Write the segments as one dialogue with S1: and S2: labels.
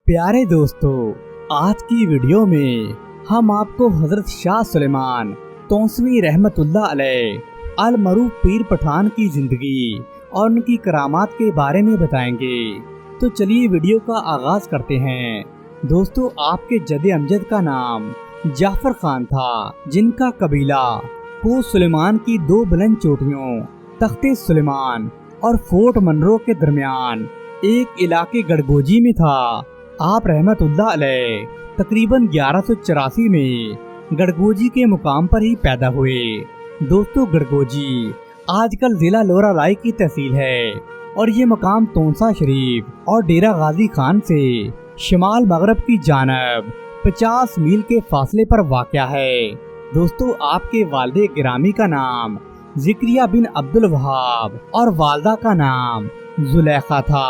S1: प्यारे दोस्तों, आज की वीडियो में हम आपको हजरत शाह सुलेमान तौसवी रहमतुल्लाह अलैह अल मरूफ पीर पठान की जिंदगी और उनकी करामात के बारे में बताएंगे। तो चलिए वीडियो का आगाज करते हैं। दोस्तों, आपके जदे अमजद का नाम जाफर खान था, जिनका कबीला को सुलेमान की दो बुलंद चोटियों तख्ते सुलेमान और फोर्ट मनरो के दरमियान एक इलाके गड़गोजी में था। आप रहमतुल्लाह अलैह तकरीबन 1184 में गड़गोजी के मुकाम पर ही पैदा हुए। दोस्तों, गड़गोजी आजकल जिला लोरालाई की तहसील है और ये मकाम तोंसा शरीफ और डेरा गाजी खान से शिमाल मगरब की जानब 50 मील के फासले पर वाक़या है। दोस्तों, आपके वालिद गिरामी का नाम जिक्रिया बिन अब्दुल वहाब और वालदा का नाम जुलेखा था।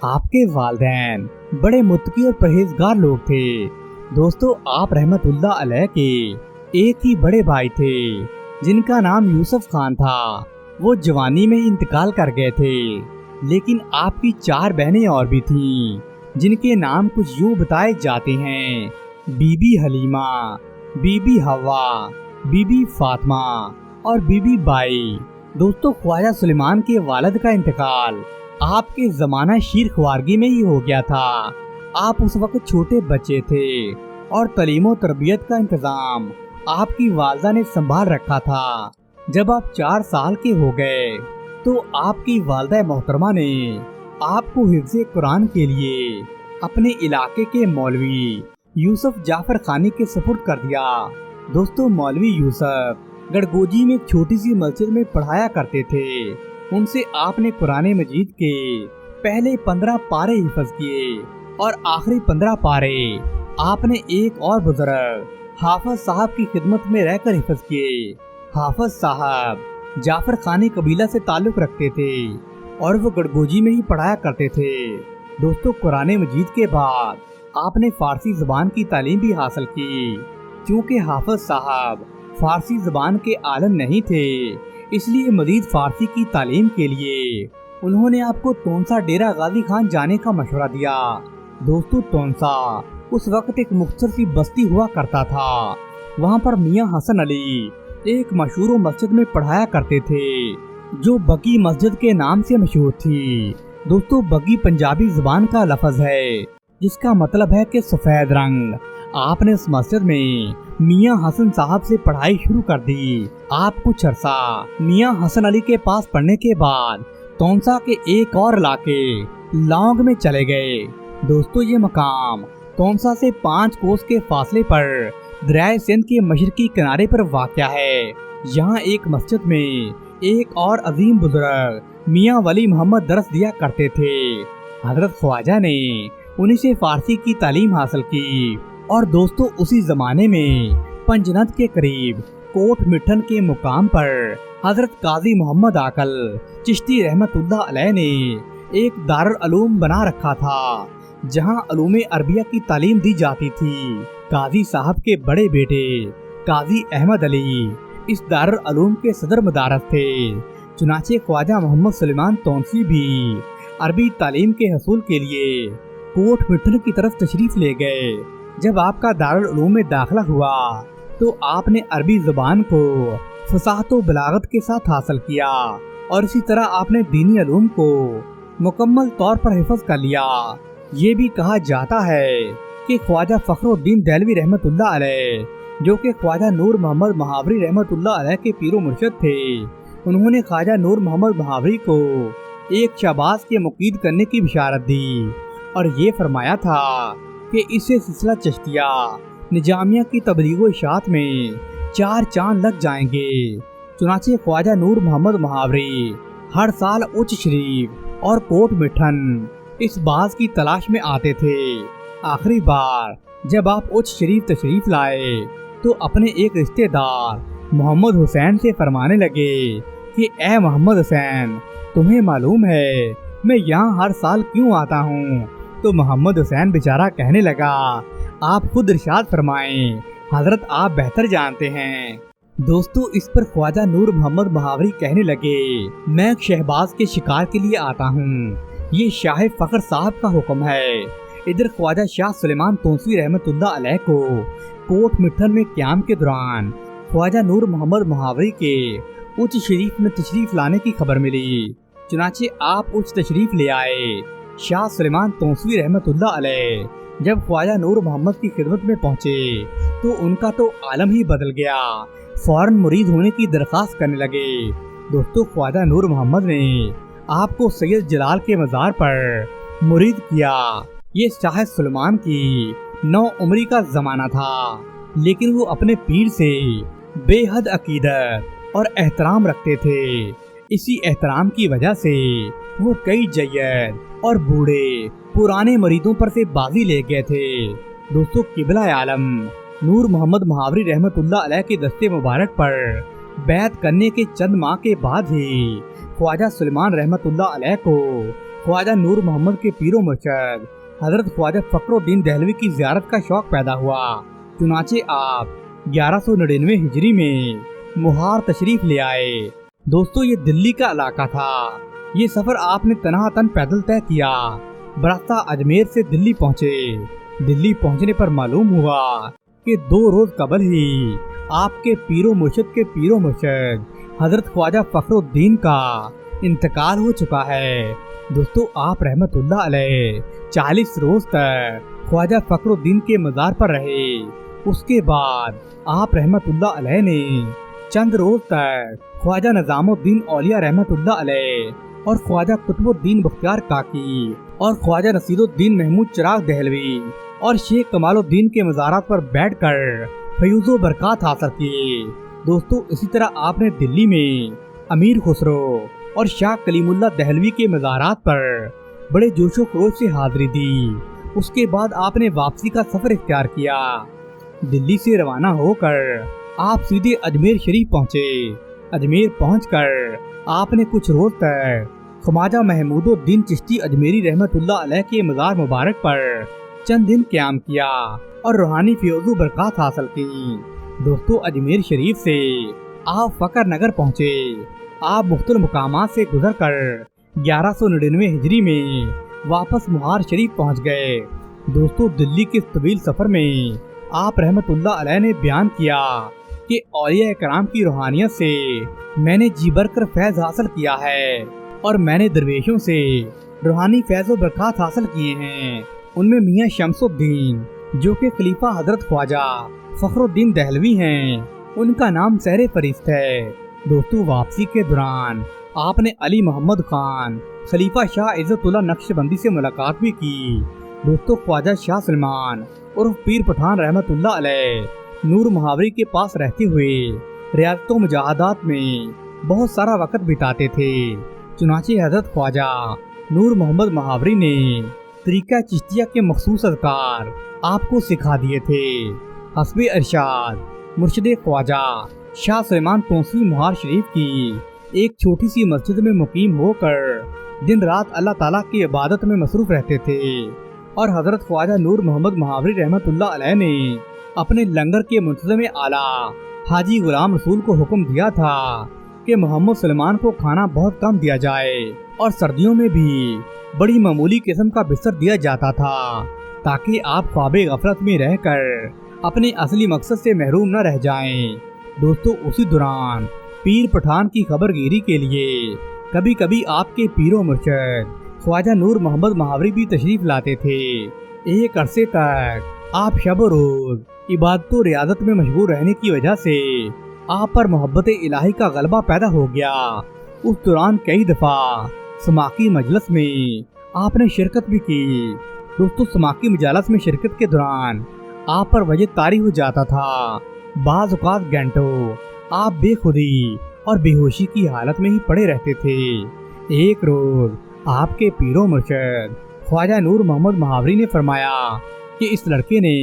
S1: आपके वालिदैन बड़े मुत्तकी और परहेजगार लोग थे। दोस्तों, आप रहमतुल्लाह अलैह के एक ही बड़े भाई थे जिनका नाम यूसुफ खान था। वो जवानी में ही इंतकाल कर गए थे, लेकिन आपकी 4 बहनें और भी थीं जिनके नाम कुछ यूँ बताए जाते हैं: बीबी हलीमा, बीबी हवा, बीबी फातिमा और बीबी बाई। दोस्तों, ख्वाजा सुलेमान के वालिद का इंतकाल आपके जमाना शीर ख्वारगी में ही हो गया था। आप उस वक्त छोटे बच्चे थे और तलीम तरबियत का इंतजाम आपकी वालदा ने संभाल रखा था। जब आप 4 साल के हो गए तो आपकी वालदा मोहतरमा ने आपको हिफ्ज़े कुरान के लिए अपने इलाके के मौलवी यूसुफ जाफर खानी के सुपुर्द कर दिया। दोस्तों, मौलवी यूसुफ गड़गोजी में एक छोटी सी मस्जिद में पढ़ाया करते थे। उनसे आपने कुरान मजीद के पहले 15 पारे हिफ्ज़ किए और आखिरी 15 पारे आपने एक और बुजुर्ग हाफिज साहब की खिदमत में रहकर हिफ्ज़ किए। हाफिज साहब जाफर खानी कबीला से ताल्लुक रखते थे और वो गड़गोजी में ही पढ़ाया करते थे। दोस्तों, कुरान मजीद के बाद आपने फारसी ज़बान की तालीम भी हासिल की। क्योंकि हाफिज साहब फारसी ज़बान के आलम नहीं थे, इसलिए मजीद फारसी की तालीम के लिए उन्होंने आपको तोंसा डेरा गाजी खान जाने का मशवरा दिया। दोस्तों, तोंसा उस वक्त एक मुख्तसर सी बस्ती हुआ करता था। वहाँ पर मियाँ हसन अली एक मशहूर मस्जिद में पढ़ाया करते थे जो बगी मस्जिद के नाम से मशहूर थी। दोस्तों, बगी पंजाबी ज़बान का लफ्ज़ है जिसका मतलब है कि सफ़ेद रंग। आपने उस मस्जिद में मियाँ हसन साहब से पढ़ाई शुरू कर दी। आप कुछ अरसा मियाँ हसन अली के पास पढ़ने के बाद तोंसा के एक और इलाके लौंग में चले गए। दोस्तों, ये मकाम तोंसा से 5 कोस के फासले पर दरियाए सिंध के मशरकी किनारे पर वाक़या है। यहाँ एक मस्जिद में एक और अजीम बुजुर्ग मियाँ वली मोहम्मद दरस दिया करते थे। हजरत ख्वाजा ने उन्हीं से फारसी की तालीम हासिल की। और दोस्तों, उसी जमाने में पंजनद के करीब कोट मिठन के मुकाम पर हजरत काजी मोहम्मद आकल चिश्ती रहमतुल्लाह अलैह ने एक दारुल उलूम बना रखा था जहां उलूम अरबिया की तालीम दी जाती थी। काजी साहब के बड़े बेटे काजी अहमद अली इस दारुल उलूम के सदर मदारस थे। चुनाचे ख्वाजा मोहम्मद सुलेमान तौसी भी अरबी तालीम के हसूल के लिए कोट मिठन की तरफ तशरीफ ले गए। जब आपका दारुल उलूम में दाखिला हुआ तो आपने अरबी ज़बान को फसाहत व बलागत के साथ हासिल किया और इसी तरह आपने दीनी उलूम को मुकम्मल तौर पर हिफ्ज़ कर लिया। ये भी कहा जाता है कि ख्वाजा फखरुद्दीन देहलवी रहमतुल्लाह अलैह, जो कि ख्वाजा नूर मोहम्मद महावरी रहमतुल्लाह अलैह के पीरो मुर्शिद थे, उन्होंने ख्वाजा नूर मोहम्मद महावरी को एक शहबाज के मुकीद करने की बिशारत दी और ये फरमाया था कि इससे सिलसिला चिश्तिया निजामिया की तबलीग व इशाअत में 4 चांद लग जाएंगे। चुनाचे ख्वाजा नूर मोहम्मद महावरी हर साल उच्च शरीफ और कोट मिठन इस बाज की तलाश में आते थे। आखिरी बार जब आप उच्च शरीफ तशरीफ लाए तो अपने एक रिश्तेदार मोहम्मद हुसैन से फरमाने लगे कि ए मोहम्मद हुसैन, तुम्हें मालूम है मैं यहाँ हर साल क्यों आता हूँ? तो मोहम्मद हुसैन बेचारा कहने लगा, आप खुद इरशाद फरमाएं, हजरत आप बेहतर जानते हैं। दोस्तों, इस पर ख्वाजा नूर मोहम्मद महावरी कहने लगे, मैं एक शहबाज के शिकार के लिए आता हूँ, ये शाह फखर साहब का हुक्म है। इधर ख्वाजा शाह सुलेमान तोसवी रहमतुल्लाह अलैह को कोट मिठन में क़याम के दौरान ख्वाजा नूर मोहम्मद महावरी के उच्च शरीफ में तशरीफ लाने की खबर मिली। चुनाचे आप उच्च तशरीफ ले आए। शाह सुलेमान तोसवी रहमतुल्लाह अलैह जब ख्वाजा नूर मोहम्मद की खिदमत में पहुँचे तो उनका तो आलम ही बदल गया। फौरन मुरीद होने की दरख्वास्त करने लगे। दोस्तों, ख्वाजा नूर मोहम्मद ने आपको सैयद जलाल के मज़ार पर मुरीद किया। ये शाह सुलेमान की 9 उम्री का जमाना था, लेकिन वो अपने पीर से बेहद अकीदत और एहतराम रखते थे। इसी एहतराम की वजह से वो कई जय्यद और बूढ़े पुराने मरीदों पर से बाजी ले गए थे। दोस्तों, किबला आलम नूर मोहम्मद महावरी रहमतुल्लाह अलैह के दस्ते मुबारक पर बैत करने के चंद माह के बाद ही ख्वाजा सुलेमान रहमतुल्लाह अलैह को ख्वाजा नूर मोहम्मद के पीरो मुर्शद हजरत ख्वाजा फखरुद्दीन दहलवी की ज़ियारत का शौक पैदा हुआ। चुनाचे आप 1199 हिजरी में मुहार तशरीफ ले आए। दोस्तों, ये दिल्ली का इलाका था। ये सफर आपने तनहातन पैदल तय किया। बरास्ता अजमेर से दिल्ली पहुँचे। दिल्ली पहुँचने पर मालूम हुआ कि 2 रोज कबल ही आपके पीरो मुर्शद हजरत ख्वाजा फखरुद्दीन का इंतकाल हो चुका है। दोस्तों, आप रहमतुल्लाह अलैह 40 रोज तक ख्वाजा फखरुद्दीन के मज़ार पर रहे। उसके बाद आप रहमतुल्लाह अलैह ने चंद रोज तक ख्वाजा निजामुद्दीन औलिया रहमतुल्लाह अलैह और ख्वाजा कुतुबुद्दीन बख्तियार काकी और ख्वाजा नसीरुद्दीन महमूद चिराग दहलवी और शेख कमालुद्दीन के मज़ारात पर बैठकर फयूज़ो बरकत हासिल किए। दोस्तों, इसी तरह आपने दिल्ली में अमीर खुसरो और शाह कलीमुल्लाह दहलवी के मज़ारात पर बड़े जोशो खरोश से हाजिरी दी। उसके बाद आपने वापसी का सफर इख्तियार किया। दिल्ली से रवाना होकर आप सीधे अजमेर शरीफ पहुँचे। अजमेर पहुंचकर आपने कुछ रोज तक ख्वाजा महमूदुद्दीन चिश्ती अजमेरी रहमतुल्लाह अलैह के मज़ार मुबारक पर चंद दिन क़याम किया और रूहानी फयूज़ो बरकत हासिल की। दोस्तों, अजमेर शरीफ से आप फकर नगर पहुँचे। आप मुख्तलिफ मुकामात से गुजरकर 1199 हिजरी में वापस मुहार शरीफ पहुँच गए। दोस्तों, दिल्ली के इस तवील सफर में आप रहमतुल्लाह अलैह ने बयान किया कि औलिया कराम की रूहानियत से मैंने जी भरकर फैज़ हासिल किया है और मैंने दरवेशों से रूहानी फैज़ व बरकत हासिल किए हैं। उनमें मियाँ शमसुद्दीन, जो कि खलीफा हजरत ख्वाजा फखरुद्दीन दहलवी हैं, उनका नाम सहरे फरिश्त है। दोस्तों, वापसी के दौरान आपने अली मोहम्मद खान खलीफा शाह इज़्ज़तुल्लाह नक्शबंदी से मुलाकात भी की। दोस्तों, ख्वाजा शाह सुलेमान उर्फ पीर पठान रहमतुल्लाह अलैह नूर महावरी के पास रहते हुए रियासतों मुजाहदात में बहुत सारा वक्त बिताते थे। चुनाचे हजरत ख्वाजा नूर मोहम्मद महावरी ने तरीका चिश्तिया के मखसूस अज़कार आपको सिखा दिए थे। हस्बे इरशाद मुर्शिद ख्वाजा शाह सुलेमान तोसवी मुहार शरीफ की एक छोटी सी मस्जिद में मुकीम होकर दिन रात अल्लाह ताला की इबादत में मसरूफ रहते थे और हजरत ख्वाजा नूर मोहम्मद महावरी रहमतुल्लाह अलैह ने अपने लंगर के मुंतज़िम आला हाजी गुलाम रसूल को हुक्म दिया था कि मोहम्मद सुलेमान को खाना बहुत कम दिया जाए और सर्दियों में भी बड़ी मामूली किस्म का बिस्तर दिया जाता था, ताकि आप ख्वाबे गफलत में रहकर अपने असली मकसद से महरूम न रह जाएं। दोस्तों, उसी दौरान पीर पठान की खबरगिरी के लिए कभी कभी आपके पीरो मुर्शद ख्वाजा नूर मोहम्मद महावरी भी तशरीफ लाते थे। एक अरसे तक आप शब रोज इबादत और रियाजत में मशगूल रहने की वजह से आप पर मोहब्बत इलाही का गलबा पैदा हो गया। उस दौरान कई दफा समाकी मजलिस में आपने शिरकत भी की। दोस्तों, समाकी मजालस में शिरकत के दौरान आप पर वजह तारी हो जाता था। बाज़ औक़ात घंटों आप बेखुदी और बेहोशी की हालत में ही पड़े रहते थे। एक रोज आपके पीरो मुर्शद ख्वाजा नूर मोहम्मद महावरी ने फरमाया कि इस लड़के ने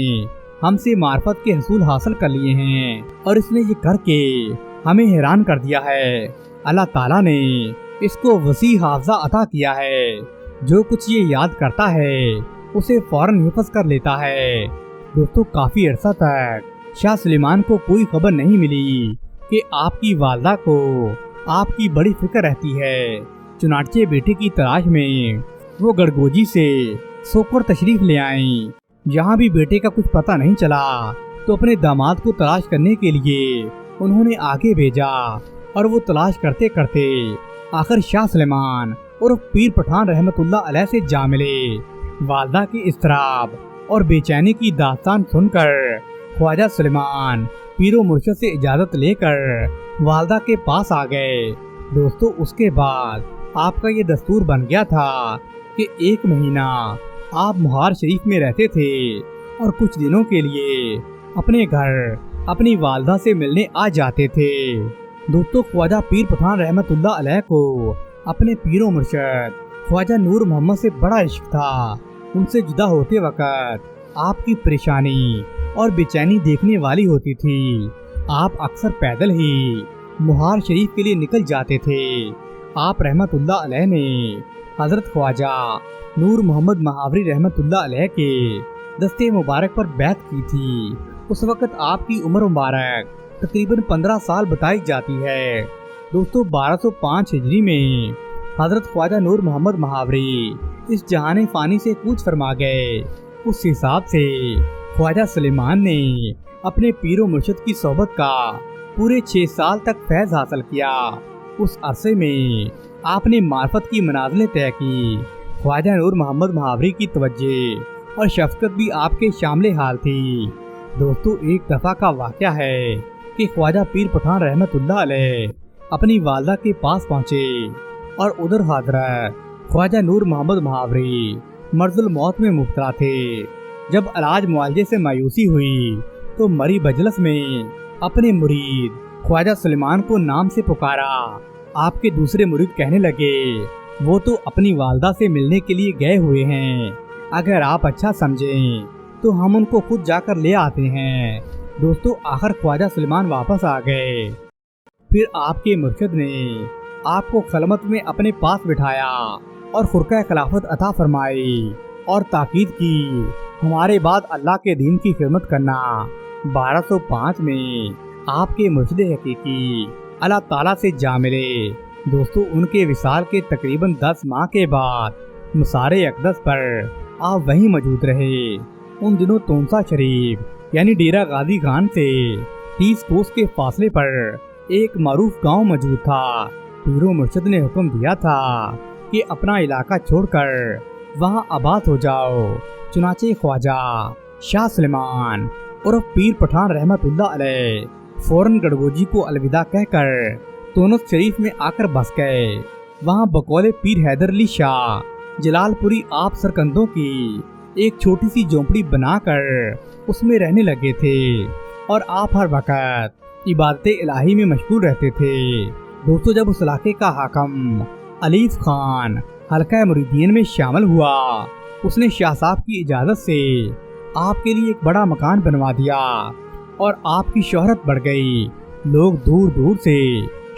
S1: हमसे मार्फत के हसूल हासिल कर लिए हैं और इसने ये करके हमें हैरान कर दिया है। अल्लाह ताला ने इसको वसी हाफ़ज़ा अता किया है। जो कुछ ये याद करता है उसे फौरन हिफ्ज़ कर लेता है। दोस्तों, काफ़ी अरसा तक शाह सुलेमान को कोई खबर नहीं मिली कि आपकी वालदा को आपकी बड़ी फिक्र रहती है। चुनाचे बेटे की तलाश में वो गड़गोजी से सोकर तशरीफ ले आईं। जहाँ भी बेटे का कुछ पता नहीं चला तो अपने दामाद को तलाश करने के लिए उन्होंने आगे भेजा और वो तलाश करते करते आखिर शाह सुलेमान और पीर पठान रहमतुल्लाह अलैह से जा मिले। वालदा की इस्तराब और बेचैनी की दास्तान सुनकर ख्वाजा सुलेमान पीरो मुर्शिद से इजाजत लेकर वालदा के पास आ गए। दोस्तों, उसके बाद आपका ये दस्तूर बन गया था कि 1 महीना आप मुहार शरीफ में रहते थे और कुछ दिनों के लिए अपने घर अपनी वालदा से मिलने आ जाते थे। दोस्तों, ख्वाजा पीर पठान रहमतुल्लाह अलैह को अपने पीरो मुर्शिद ख्वाजा नूर मोहम्मद से बड़ा इश्क था। उनसे जुदा होते वक्त आपकी परेशानी और बेचैनी देखने वाली होती थी। आप अक्सर पैदल ही मुहार शरीफ के लिए निकल जाते थे। आप रहमतुल्लाह अलैह ने हजरत ख्वाजा नूर मोहम्मद महावरी रहमतुल्लाह अलैह के दस्ते मुबारक पर बैत की थी। उस वक्त आपकी उम्र मुबारक तकरीबन 15 साल बताई जाती है। दोस्तों, 1205 हिजरी में हजरत ख्वाजा नूर मोहम्मद महावरी इस जहाने फानी से कूच फरमा गए। उस हिसाब से ख्वाजा सुलेमान ने अपने पीरो मुर्शिद की सोबत का पूरे 6 साल तक फैज हासिल किया। उस अरसे में आपने मार्फत की मनाजिलें तय की। ख्वाजा नूर मोहम्मद महावरी की तवज्जो और शफकत भी आपके शामिल हाल थी। दोस्तों, एक दफा का वाक़या है कि ख्वाजा पीर पठान रहमतुल्लाह अलैह अपनी वालदा के पास पहुँचे और उधर हजरत ख्वाजा नूर मोहम्मद महावरी मर्जुल मौत में मुब्तला थे। जब इलाज मुआलजे से मायूसी हुई तो मरी बजलस में अपने मुरीद ख्वाजा सुलेमान को नाम से पुकारा। आपके दूसरे मुरीद कहने लगे, वो तो अपनी वालदा से मिलने के लिए गए हुए हैं, अगर आप अच्छा समझें तो हम उनको खुद जाकर ले आते हैं। दोस्तों, आखिर ख्वाजा सुलेमान वापस आ गए। फिर आपके मुर्शिद ने आपको खलमत में अपने पास बिठाया और खुरका खिलाफत अता फरमाई और ताकीद की, हमारे बाद अल्लाह के दीन की खिदमत करना। 1205 में आपके मुर्शिद हकीकी अल्लाह ताला से जा मिले। दोस्तों, उनके विसाल के तकरीबन 10 माह के बाद मुसारे अक़दस पर आप वहीं मौजूद रहे। उन दिनों तोंसा शरीफ यानी डेरा गाजी खान से 30 कोस के फासले पर एक मारूफ गांव मौजूद था। पीरो मुर्शिद ने हुक्म दिया था कि अपना इलाका छोड़कर वहां आबाद हो जाओ। चुनाचे ख्वाजा शाह सुलेमान और पीर पठान रहमतुल्लाह अलैह फौरन गड़गोजी को अलविदा कहकर तोनस शरीफ में आकर बस गए। वहां बकौले पीर हैदर अली शाह जलालपुरी आप सरकंदों की एक छोटी सी झोंपड़ी बनाकर उसमें रहने लगे थे और आप हर वक्त इबादत इलाही में मशगूल रहते थे। दोस्तों, जब उस इलाके का हाकम अलीफ खान हल्का मुरीदीन में शामिल हुआ, उसने शाह साहब की इजाज़त से आपके लिए एक बड़ा मकान बनवा दिया और आपकी शोहरत बढ़ गई। लोग दूर दूर से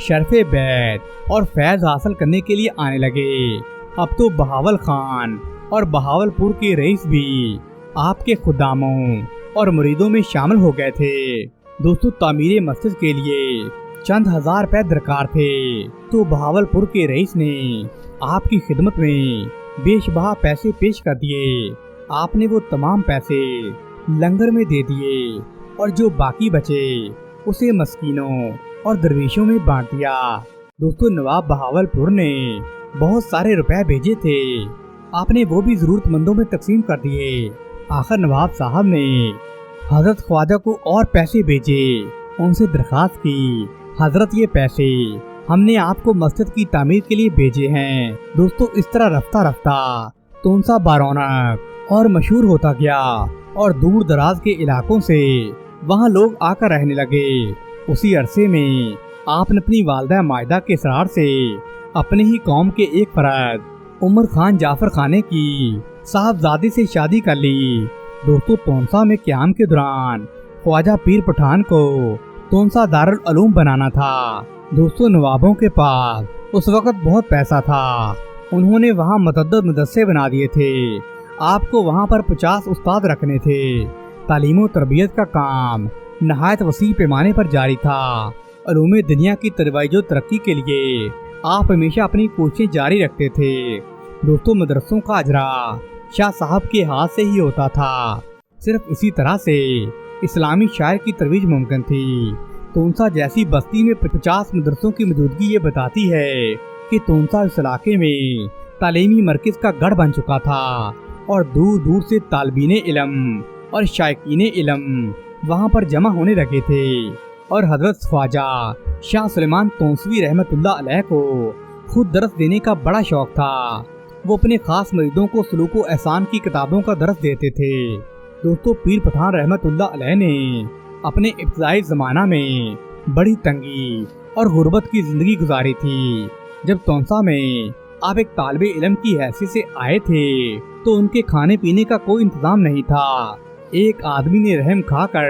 S1: शरफ़े बैत और फैज़ हासिल करने के लिए आने लगे। अब तो बहावल खान और बहावलपुर के रईस भी आपके खुदामों और मुरीदों में शामिल हो गए थे। दोस्तों, तामीर मस्जिद के लिए चंद हजार रुपए दरकार थे, तो बहावलपुर के रईस ने आपकी खिदमत में बेशबहा पैसे पेश कर दिए। आपने वो तमाम पैसे लंगर में दे दिए और जो बाकी बचे उसे मस्कीनों और दरवेशों में बांट दिया। दोस्तों, नवाब बहावलपुर ने बहुत सारे रुपए भेजे थे, आपने वो भी जरूरतमंदों में तकसीम कर दिए। आखिर नवाब साहब ने हजरत ख्वाजा को और पैसे भेजे। उनसे दरखास्त की, हजरत ये पैसे हमने आपको मस्जिद की तामीर के लिए भेजे हैं। दोस्तों, इस तरह रफ्ता रफ्ता तोंसा बारौनक और मशहूर होता गया और दूर दराज के इलाकों से वहाँ लोग आकर रहने लगे। उसी अरसे में आपने अपनी वालदा मायदा के सरार से अपने ही कौम के एक फर्द उमर खान जाफर खाने की साहबजादी से शादी कर ली। दोस्तों, तोंसा में क़याम के दौरान ख्वाजा पीर पठान को तोंसा दारुल उलूम बनाना था। दोस्तों, नवाबों के पास उस वक्त बहुत पैसा था। उन्होंने वहाँ मतअद्दद मदरसे बना दिए थे। आपको वहाँ पर 50 उस्ताद रखने थे। तालीम और तरबियत का काम नहायत वसी पैमाने पर जारी था। उलूम दुनिया की तरवीज और तरक्की के लिए आप हमेशा अपनी कोशिशें जारी रखते थे। दोस्तों, मदरसों का अजरा شاہ صاحب کے ہاتھ سے ہی ہوتا تھا۔ صرف اسی طرح سے اسلامی شاعر کی ترویج ممکن تھی۔ تونسا جیسی بستی میں 50 مدرسوں کی موجودگی یہ بتاتی ہے کہ تونسا اس علاقے میں تعلیمی مرکز کا گڑھ بن چکا تھا اور دور دور سے طالبین علم اور شائقین علم وہاں پر جمع ہونے لگے تھے، اور حضرت خواجہ شاہ سلیمان تونسوی رحمت اللہ علیہ کو خود درس دینے کا بڑا شوق تھا۔ وہ اپنے خاص مریدوں کو سلوک و احسان کی کتابوں کا درس دیتے تھے۔ دوستو، پیر پٹھان رحمت اللہ علیہ نے اپنے ابتدائی زمانہ میں بڑی تنگی اور غربت کی زندگی گزاری تھی۔ جب تونسا میں آپ ایک طالب علم کی حیثیت سے آئے تھے تو ان کے کھانے پینے کا کوئی انتظام نہیں تھا۔ ایک آدمی نے رحم کھا کر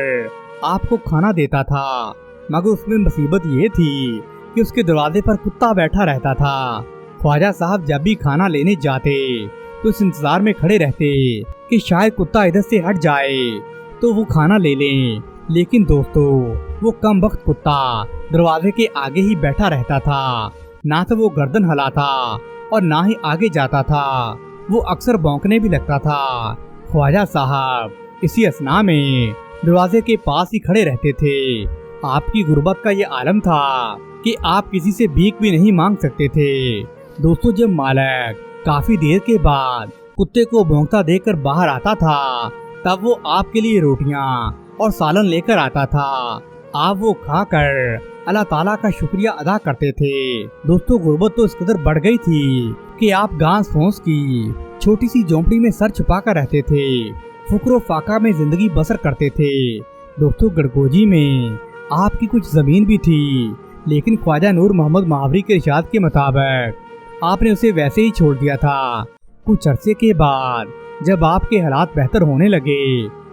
S1: آپ کو کھانا دیتا تھا، مگر اس میں مصیبت یہ تھی کہ اس کے دروازے پر کتا بیٹھا رہتا تھا۔ خواجہ صاحب جب بھی کھانا لینے جاتے تو اس انتظار میں کھڑے رہتے کہ شاید کتا ادھر سے ہٹ جائے تو وہ کھانا لے لیں، لیکن دوستو وہ کم وقت کتا دروازے کے آگے ہی بیٹھا رہتا تھا۔ نہ تو وہ گردن ہلاتا اور نہ ہی آگے جاتا تھا، وہ اکثر بھونکنے بھی لگتا تھا۔ خواجہ صاحب اسی اثناء میں دروازے کے پاس ہی کھڑے رہتے تھے۔ آپ کی غربت کا یہ عالم تھا کہ آپ کسی سے بھیک بھی نہیں مانگ سکتے تھے۔ دوستو، جب مالک کافی دیر کے بعد کتے کو بھونکتا دیکھ کر باہر آتا تھا تب وہ آپ کے لیے روٹیاں اور سالن لے کر آتا تھا۔ آپ وہ کھا کر اللہ تعالیٰ کا شکریہ ادا کرتے تھے۔ دوستو، غربت تو اس قدر بڑھ گئی تھی کہ آپ گھاس پھوس کی چھوٹی سی جھونپڑی میں سر چھپا کر رہتے تھے، فقر و فاقہ میں زندگی بسر کرتے تھے۔ دوستو، گڑگوجی میں آپ کی کچھ زمین بھی تھی، لیکن خواجہ نور محمد مہاوری کے ارشاد کے مطابق آپ نے اسے ویسے ہی چھوڑ دیا تھا۔ کچھ عرصے کے بعد جب آپ کے حالات بہتر ہونے لگے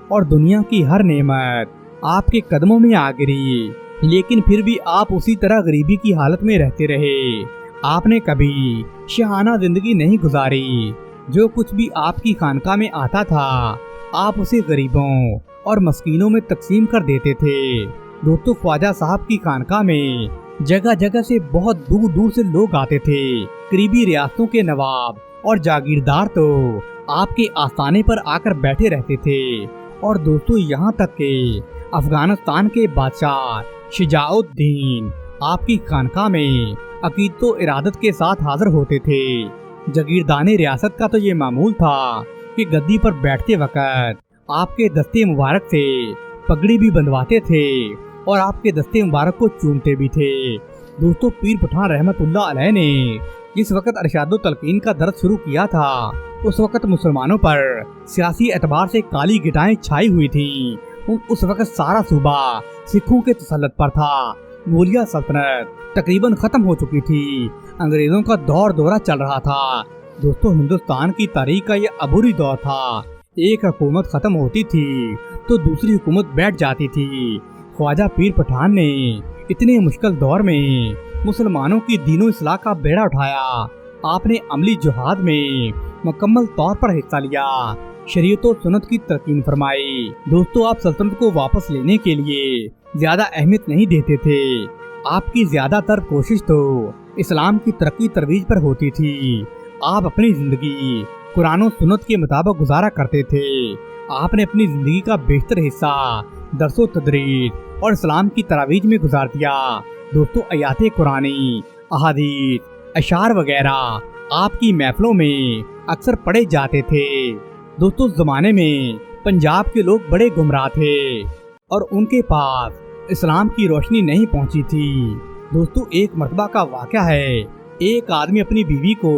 S1: اور دنیا کی ہر نعمت آپ کے قدموں میں آ گری، لیکن پھر بھی آپ اسی طرح غریبی کی حالت میں رہتے رہے۔ آپ نے کبھی شاہانہ زندگی نہیں گزاری۔ جو کچھ بھی آپ کی خانقاہ میں آتا تھا آپ اسے غریبوں اور مسکینوں میں تقسیم کر دیتے تھے۔ دوستو، خواجہ صاحب کی خانقاہ میں جگہ جگہ سے بہت دور دور سے لوگ آتے تھے۔ قریبی ریاستوں کے نواب اور جاگیردار تو آپ کے آستانے پر آ کر بیٹھے رہتے تھے، اور دوستو یہاں تک کہ افغانستان کے بادشاہ شجاع الدین آپ کی خانقاہ میں عقیدت و ارادت کے ساتھ حاضر ہوتے تھے۔ جاگیردان ریاست کا تو یہ معمول تھا کہ گدی پر بیٹھتے وقت آپ کے دستے مبارک سے پگڑی بھی بندھواتے تھے اور آپ کے دستے مبارک کو چومتے بھی تھے۔ دوستو، پیر پٹھان رحمت اللہ علیہ نے جس وقت ارشاد و تلقین کا درس شروع کیا تھا اس وقت مسلمانوں پر سیاسی اعتبار سے کالی گٹائیں چھائی ہوئی تھیں۔ اس وقت سارا صوبہ سکھوں کے تسلط پر تھا۔ مغلیہ سلطنت تقریباً ختم ہو چکی تھی، انگریزوں کا دور دورہ چل رہا تھا۔ دوستو، ہندوستان کی تاریخ کا یہ عبوری دور تھا۔ ایک حکومت ختم ہوتی تھی تو دوسری حکومت بیٹھ جاتی تھی۔ خواجہ پیر پٹھان نے اتنے مشکل دور میں مسلمانوں کی دین و اصلاح کا بیڑا اٹھایا۔ آپ نے عملی جہاد میں مکمل طور پر حصہ لیا، شریعت و سنت کی تلقین فرمائی۔ دوستو، آپ سلطنت کو واپس لینے کے لیے زیادہ اہمیت نہیں دیتے تھے۔ آپ کی زیادہ تر کوشش تو اسلام کی ترقی ترویج پر ہوتی تھی۔ آپ اپنی زندگی قرآن و سنت کے مطابق گزارا کرتے تھے۔ آپ نے اپنی زندگی کا بیشتر حصہ درس و تدریس اور اسلام کی ترویج میں گزار دیا۔ دوستو، آیات قرآنی، احادیث، اشعار وغیرہ آپ کی محفلوں میں اکثر پڑھے جاتے تھے۔ دوستو، زمانے میں پنجاب کے لوگ بڑے گمراہ تھے اور ان کے پاس اسلام کی روشنی نہیں پہنچی تھی۔ دوستو، ایک مرتبہ کا واقعہ ہے، ایک آدمی اپنی بیوی کو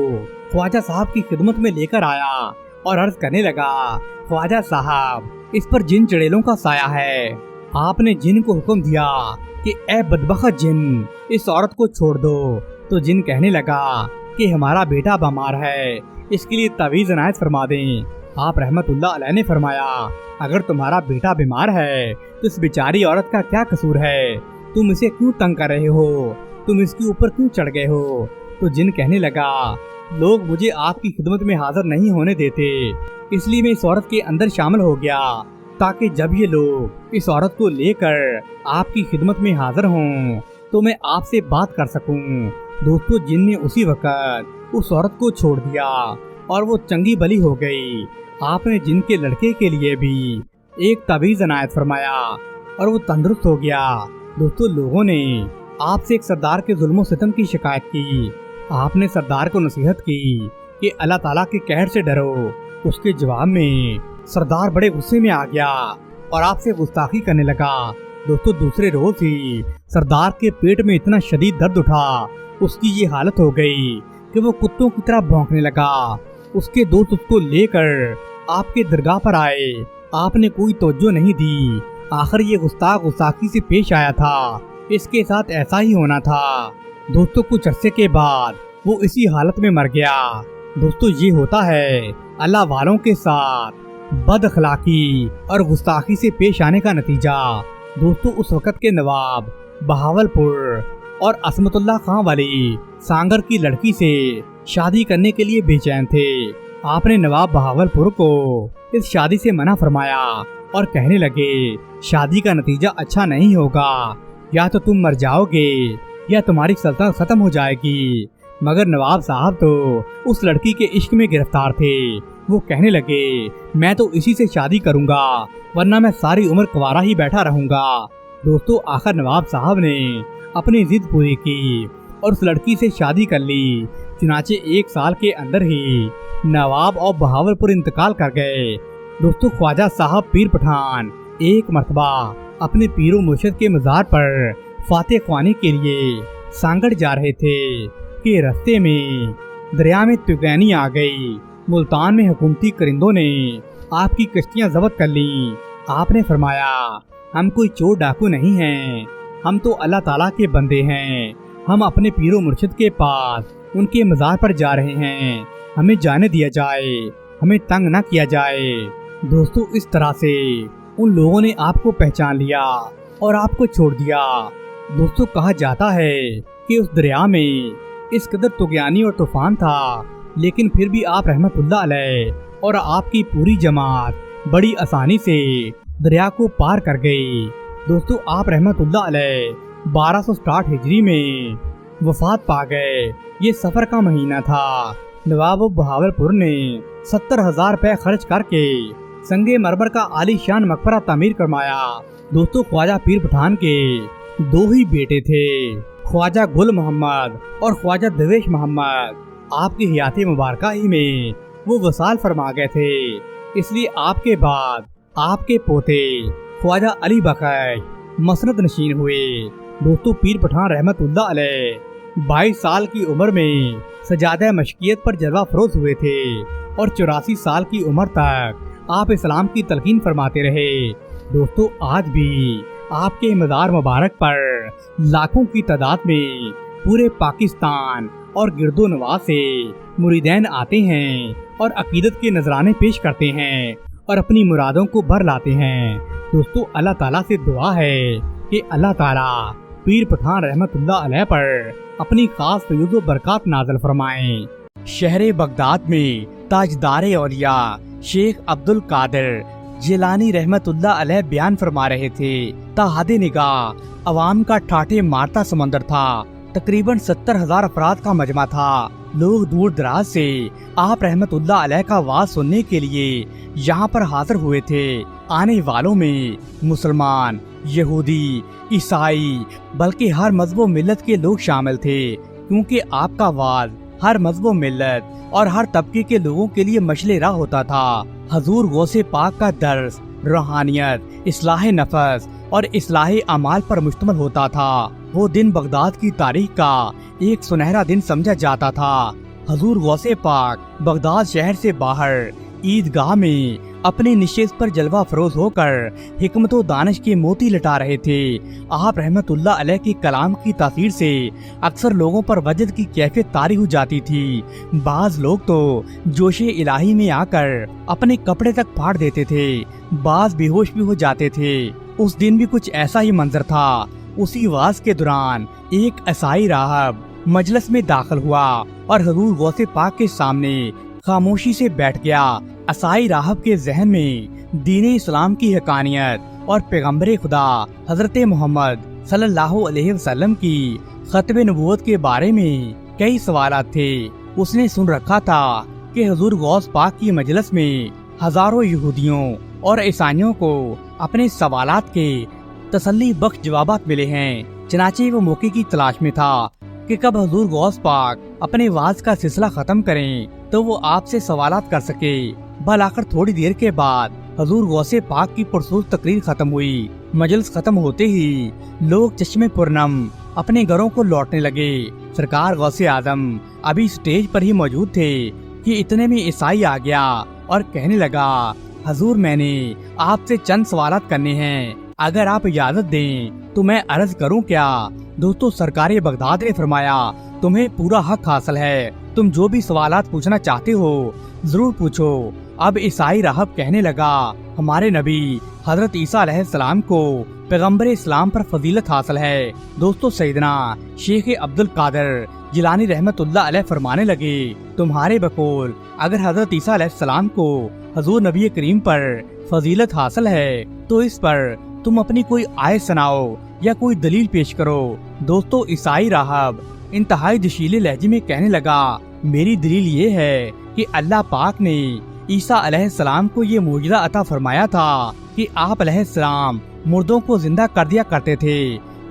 S1: خواجہ صاحب کی خدمت میں لے کر آیا اور عرض کرنے لگا، خواجہ صاحب، اس پر جن چڑیلوں کا سایہ ہے۔ آپ نے جن کو حکم دیا کہ اے بدبخت جن، اس عورت کو چھوڑ دو، تو جن کہنے لگا کہ ہمارا بیٹا بیمار ہے، اس کے لیے تعویذ عنایت فرما دیں۔ آپ رحمت اللہ علیہ نے فرمایا، اگر تمہارا بیٹا بیمار ہے تو اس بیچاری عورت کا کیا قصور ہے؟ تم اسے کیوں تنگ کر رہے ہو؟ تم اس کے اوپر کیوں چڑھ گئے ہو؟ تو جن کہنے لگا، لوگ مجھے آپ کی خدمت میں حاضر نہیں ہونے دیتے، اس لیے میں اس عورت کے اندر شامل ہو گیا تاکہ جب یہ لوگ اس عورت کو لے کر آپ کی خدمت میں حاضر ہوں تو میں آپ سے بات کر سکوں۔ دوستو، جن نے اسی وقت اس عورت کو چھوڑ دیا اور وہ چنگی بلی ہو گئی۔ آپ نے جن کے لڑکے کے لیے بھی ایک تعویذ عنایت فرمایا اور وہ تندرست ہو گیا۔ دوستو، لوگوں نے آپ سے ایک سردار کے ظلم و ستم کی شکایت کی۔ آپ نے سردار کو نصیحت کی کہ اللہ تعالیٰ کے قہر سے ڈرو۔ اس کے جواب میں سردار بڑے غصے میں آ گیا اور آپ سے گستاخی کرنے لگا۔ دوستو، دوسرے روز ہی سردار کے پیٹ میں اتنا شدید درد اٹھا، اس کی یہ حالت ہو گئی کہ وہ کتوں کی طرح بھونکنے لگا۔ اس کے دوست اس کو لے کر آپ کے درگاہ پر آئے۔ آپ نے کوئی توجہ نہیں دی۔ آخر یہ گستاخ گستاخی سے پیش آیا تھا، اس کے ساتھ ایسا ہی ہونا تھا۔ دوستو، کچھ عرصے کے بعد وہ اسی حالت میں مر گیا۔ دوستو، یہ ہوتا ہے اللہ والوں کے ساتھ بد اخلاقی اور گستاخی سے پیش آنے کا نتیجہ۔ دوستو، اس وقت کے نواب بہاول پور اور عصمت اللہ خان والی سانگر کی لڑکی سے شادی کرنے کے لیے بے چین تھے۔ آپ نے نواب بہاول پور کو اس شادی سے منع فرمایا اور کہنے لگے شادی کا نتیجہ اچھا نہیں ہوگا، یا تو تم مر جاؤ گے یا تمہاری سلطنت ختم ہو جائے گی۔ مگر نواب صاحب تو اس لڑکی کے عشق میں گرفتار تھے۔ وہ کہنے لگے میں تو اسی سے شادی کروں گا، ورنہ میں ساری عمر کنوارا ہی بیٹھا رہوں گا۔ دوستو، آخر نواب صاحب نے اپنی ضد پوری کی اور اس لڑکی سے شادی کر لی۔ چنانچہ 1 سال کے اندر ہی نواب اور بہاول پور انتقال کر گئے۔ دوستو، خواجہ صاحب پیر پٹھان ایک مرتبہ اپنے پیر و مرشد کے مزار پر فاتح خوانی کے لیے سانگڑ جا رہے تھے کہ رستے میں دریا میں طوفانی آ گئی۔ ملتان میں حکومتی کرندوں نے آپ کی کشتیاں ضبط کر لیں۔ آپ نے فرمایا ہم کوئی چور ڈاکو نہیں ہیں، ہم تو اللہ تعالیٰ کے بندے ہیں۔ ہم اپنے پیر و مرشد کے پاس ان کے مزار پر جا رہے ہیں، ہمیں جانے دیا جائے، ہمیں تنگ نہ کیا جائے۔ دوستو، اس طرح سے ان لوگوں نے آپ کو پہچان لیا اور آپ کو چھوڑ دیا۔ دوستو، کہا جاتا ہے کہ اس دریا میں اس قدر طغیانی اور طوفان تھا، لیکن پھر بھی آپ رحمت اللہ علیہ اور آپ کی پوری جماعت بڑی آسانی سے دریا کو پار کر گئی۔ دوستو، آپ رحمت اللہ علیہ 1260 ہجری میں وفات پا گئے۔ یہ سفر کا مہینہ تھا۔ نواب بہاول پور نے 70,000 روپے خرچ کر کے سنگ مرمر کا عالی شان مقبرہ تعمیر کروایا۔ دوستو، خواجہ پیر پٹھان کے 2 ہی بیٹے تھے، خواجہ گل محمد اور خواجہ دویش محمد۔ آپ کی حیات مبارکہ ہی میں وہ وصال فرما گئے تھے، اس لیے آپ کے بعد آپ کے پوتے خواجہ علی بخش مسند نشین ہوئے۔ دوستو، پیر پٹھان رحمت اللہ علیہ 22 سال کی عمر میں سجادہ مشکیت پر جلوہ فروز ہوئے تھے اور 84 سال کی عمر تک آپ اسلام کی تلقین فرماتے رہے۔ دوستو، آج بھی آپ کے مزار مبارک پر لاکھوں کی تعداد میں پورے پاکستان اور گرد و نواح سے مریدین آتے ہیں اور عقیدت کے نذرانے پیش کرتے ہیں اور اپنی مرادوں کو بھر لاتے ہیں۔ دوستو، اللہ تعالیٰ سے دعا ہے کہ اللہ تعالیٰ پیر پٹھان رحمت اللہ علیہ پر اپنی خاص فیض و برکات نازل فرمائیں۔ شہر بغداد میں تاجدار اولیاء شیخ عبد القادر جیلانی رحمت اللہ علیہ بیان فرما رہے تھے، تا حد نگاہ عوام کا ٹھاٹھے مارتا سمندر تھا۔ تقریباً 70,000 افراد کا مجمع تھا۔ لوگ دور دراز سے آپ رحمت اللہ علیہ کا واعظ سننے کے لیے یہاں پر حاضر ہوئے تھے۔ آنے والوں میں مسلمان، یہودی، عیسائی، بلکہ ہر مذہب و ملت کے لوگ شامل تھے، کیونکہ آپ کا واعظ ہر مذہب و ملت اور ہر طبقے کے لوگوں کے لیے مشعل راہ ہوتا تھا۔ حضور غوث پاک کا درس روحانیت، اصلاح نفس اور اصلاح اعمال پر مشتمل ہوتا تھا۔ وہ دن بغداد کی تاریخ کا ایک سنہرا دن سمجھا جاتا تھا۔ حضور غوث پاک بغداد شہر سے باہر عیدگاہ میں اپنے نشست پر جلوہ فروز ہو کر حکمت و دانش کے موتی لٹا رہے تھے۔ آپ رحمت اللہ علیہ کے کلام کی تاثیر سے اکثر لوگوں پر وجد کی کیفیت طاری ہو جاتی تھی۔ بعض لوگ تو جوش الہی میں آ کر اپنے کپڑے تک پھاڑ دیتے تھے، بعض بے ہوش بھی ہو جاتے تھے۔ اس دن بھی کچھ ایسا ہی منظر تھا۔ اسی واعظ کے دوران ایک عیسائی راہب مجلس میں داخل ہوا اور حضور غوث پاک کے سامنے خاموشی سے بیٹھ گیا۔ عیسائی راہب کے ذہن میں دین اسلام کی حقانیت اور پیغمبر خدا حضرت محمد صلی اللہ علیہ وسلم کی ختم نبوت کے بارے میں کئی سوالات تھے۔ اس نے سن رکھا تھا کہ कि हुजूर गौस पाक की मजलिस में हजारों यहूदियों और ईसाइयों को अपने सवालात के तसल्ली बख्श जवाबात मिले हैं। चनाचे वो मौके की तलाश में था कि कब हुजूर गौस पाक अपने वाज का सिलसिला खत्म करें तो वो आपसे सवालात कर सके। भल आकर थोड़ी देर के बाद हुजूर गौसे पाक की पुरसूस तकरीर खत्म हुई। मजलिस खत्म होते ही लोग चश्मे पुरनम अपने घरों को लौटने लगे। सरकार गौसे आजम अभी स्टेज पर ही मौजूद थे कि इतने में ईसाई आ गया और कहने लगा, हुजूर मैंने आपसे चंद सवालात करने हैं, अगर आप इजाजत दें तो मैं अर्ज करूं क्या? दोस्तों, सरकारे बगदाद ने फरमाया, तुम्हें पूरा हक हासिल है, तुम जो भी सवालात पूछना चाहते हो जरूर पूछो। अब ईसाई राहब कहने लगा, हमारे नबी हजरत ईसा अलैहिस्सलाम को पैगम्बर इस्लाम पर फजीलत हासिल है। दोस्तों, सैयदना शेख अब्दुल कादिर जिलानी रहमतुल्लाह अलैह फरमाने लगे, तुम्हारे बकौल अगर हजरत ईसा अलैहिस्सलाम को हुजूर नबी करीम पर फजीलत हासिल है तो इस पर तुम अपनी कोई आयत सुनाओ या कोई दलील पेश करो। दोस्तों, ईसाई राहब इंतहाई जोशीले लहजे में कहने लगा, मेरी दलील ये है कि अल्लाह पाक ने ईसा अलैहिस्सलाम को ये मौजज़ा अता फरमाया था कि आप अलैहिस्सलाम मुर्दों को जिंदा कर दिया करते थे,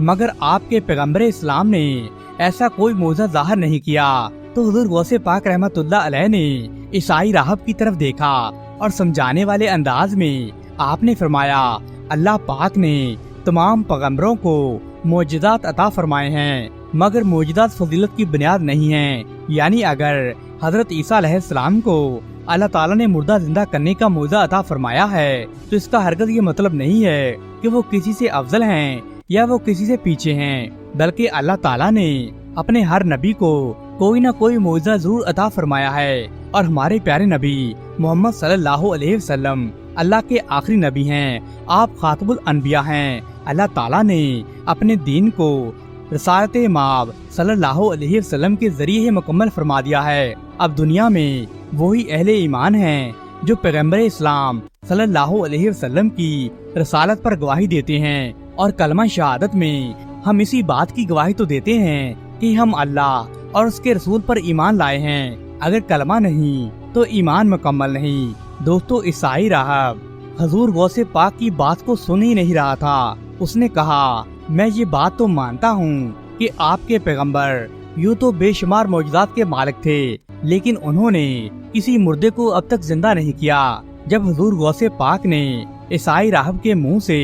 S1: मगर आपके पैगम्बर इस्लाम ने ऐसा कोई मौजज़ा जाहिर नहीं किया। तो हुजूर गौसे पाक रहमतुल्लाह अलैह ने ईसाई राहब की तरफ देखा और समझाने वाले अंदाज में आपने फरमाया, अल्लाह पाक ने तमाम पैगम्बरों को मौजज़ात अता फरमाए हैं, मगर मौजज़ात फजीलत की बुनियाद नहीं है। यानी अगर हजरत ईसा अलैहिस्सलाम को अल्लाह ताला ने मुर्दा जिंदा करने का मौजज़ा अता फरमाया है तो इसका हरगिज़ ये मतलब नहीं है कि वो किसी से अफजल हैं या वो किसी से पीछे हैं, बल्कि अल्लाह ताला ने अपने हर नबी को कोई न कोई मौजज़ा जरूर अता फरमाया है। और हमारे प्यारे नबी मोहम्मद सल्लल्लाहु अलैहि वसल्लम अल्लाह के आखिरी नबी हैं, आप खातमुल अनबिया हैं। अल्लाह ताला ने अपने दीन को रसालत माब सल्लल्लाहु अलैहि वसल्लम के जरिए ही मुकम्मल फरमा दिया है। अब दुनिया में वही अहले ईमान हैं जो पैगम्बर इस्लाम सल्लल्लाहु अलैहि वसल्लम की रसालत पर गवाही देते हैं, और कलमा शहादत में हम इसी बात की गवाही तो देते हैं कि हम अल्लाह और उसके रसूल पर ईमान लाए हैं। अगर कलमा नहीं तो ईमान मुकम्मल नहीं। दोस्तों, ईसाई राहब हुजूर गौसे पाक की बात को सुन ही नहीं रहा था। उसने कहा, मैं ये बात तो मानता हूँ कि आपके पैगंबर यूँ तो बेशुमार मौजज़ात के मालिक थे, लेकिन उन्होंने किसी मुर्दे को अब तक जिंदा नहीं किया। जब हुजूर गौसे पाक ने ईसाई राहब के मुंह से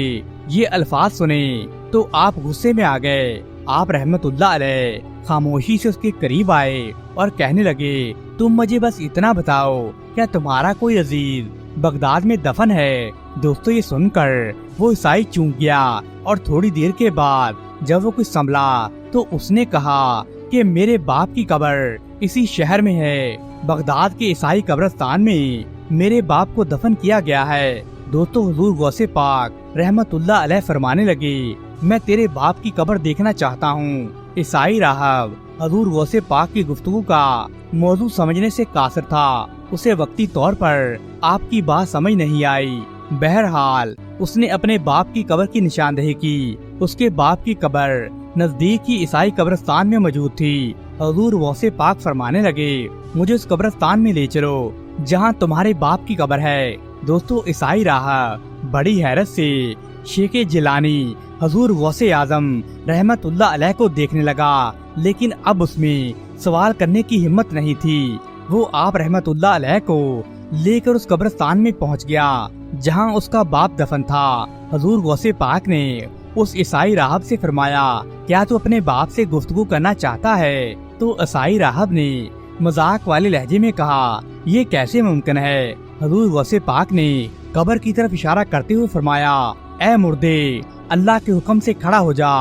S1: ये अल्फाज सुने तो आप गुस्से में आ गए। आप रहमतुल्लाह अलैह खामोशी से उसके करीब आए और कहने लगे, तुम मुझे बस इतना बताओ, क्या तुम्हारा कोई अजीज बगदाद में दफन है? दोस्तों, ये सुनकर वो ईसाई चूक गया और थोड़ी देर के बाद जब वो कुछ संभला तो उसने कहा कि मेरे बाप की कब्र इसी शहर में है। बगदाद के ईसाई कब्रिस्तान में मेरे बाप को दफन किया गया है। दोस्तों, हुजूर गौसे पाक रहमतुल्लाह अलैह फरमाने लगे, मैं तेरे बाप की कब्र देखना चाहता हूँ। ईसाई राहब हुजूर गौसे पाक की गुफ्तगू का मौजू समझने से कासिर था। उसे वक्ती तौर पर आपकी बात समझ नहीं आई। बहरहाल उसने अपने बाप की कब्र की निशानदेही की। उसके बाप की कब्र नजदीक ही ईसाई कब्रिस्तान में मौजूद थी। हुजूर गौसे पाक फरमाने लगे, मुझे उस कब्रिस्तान में ले चलो जहाँ तुम्हारे बाप की कब्र है। दोस्तों, ईसाई राहब बड़ी हैरत से शेख जिलानी हुजूर गौसे आजम रहमतुल्लाह अलैह को देखने लगा, लेकिन अब उसमें सवाल करने की हिम्मत नहीं थी। वो आप रहमतुल्लाह अलैह को लेकर उस कब्रिस्तान में पहुंच गया जहां उसका बाप दफन था। हुजूर गौसे पाक ने उस ईसाई राहब से फरमाया, क्या तू अपने बाप से गुफ्तगू करना चाहता है? तो ईसाई राहब ने मजाक वाले लहजे में कहा, ये कैसे मुमकिन है? हुजूर गौसे पाक ने कब्र की तरफ इशारा करते हुए फरमाया, ऐ मुर्दे, अल्लाह के हुक्म से खड़ा हो जा।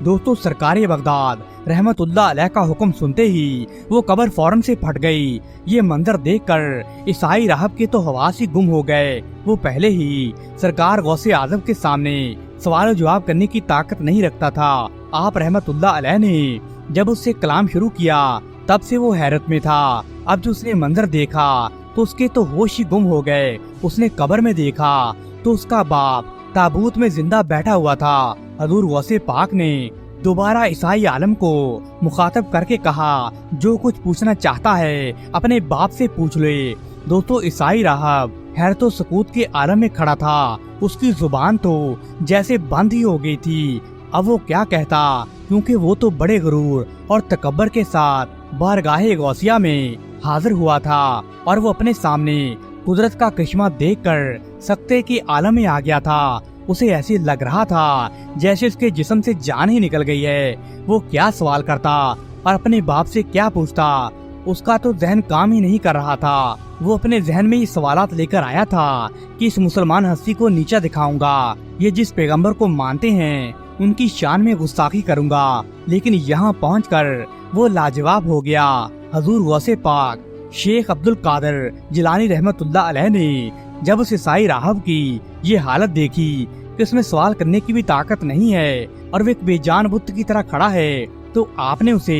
S1: दोस्तों, सरकारे बगदाद रहमतुल्लाह अलैह का हुक्म सुनते ही वो कब्र फौरन से फट गई। ये मंजर देखकर ईसाई राहब के तो हवास ही गुम हो गए। वो पहले ही सरकार गौसे आजम के सामने सवाल जवाब करने की ताकत नहीं रखता था। आप रहमतुल्लाह अलैह ने जब उससे कलाम शुरू किया तब से वो हैरत में था। अब जो उसने मंजर देखा तो उसके तो होश ही गुम हो गए। उसने कब्र में देखा तो उसका बाप ताबूत में जिंदा बैठा हुआ था। हुजूर गौसे पाक ने दोबारा ईसाई आलम को मुखातब करके कहा, जो कुछ पूछना चाहता है अपने बाप से पूछ ले। दोस्तों, ईसाई राहब हैरत और सकूत के आलम में खड़ा था। उसकी जुबान तो जैसे बंद ही हो गई थी। अब वो क्या कहता, क्योंकि वो तो बड़े गुरूर और तकब्बर के साथ बारगाहे गौसिया में हाजिर हुआ था और वो अपने सामने कुदरत का करिश्मा देखकर सकते के आलम में आ गया था। उसे ऐसे लग रहा था जैसे उसके जिस्म से जान ही निकल गई है। वो क्या सवाल करता और अपने बाप से क्या पूछता, उसका तो जहन काम ही नहीं कर रहा था। वो अपने जहन में ये सवालात लेकर आया था कि इस मुसलमान हस्ती को नीचा दिखाऊंगा, ये जिस पैगंबर को मानते हैं उनकी शान में गुस्ताखी करूंगा। लेकिन यहाँ पहुंचकर वो लाजवाब हो गया। हजूर गौसे पाक शेख अब्दुल कादिर जिलानी रहमतुल्लाह अलैह ने जब उस ईसाई राहब की ये हालत देखी कि उसमें सवाल करने की भी ताकत नहीं है और वो एक बेजान बुत की तरह खड़ा है, तो आपने उसे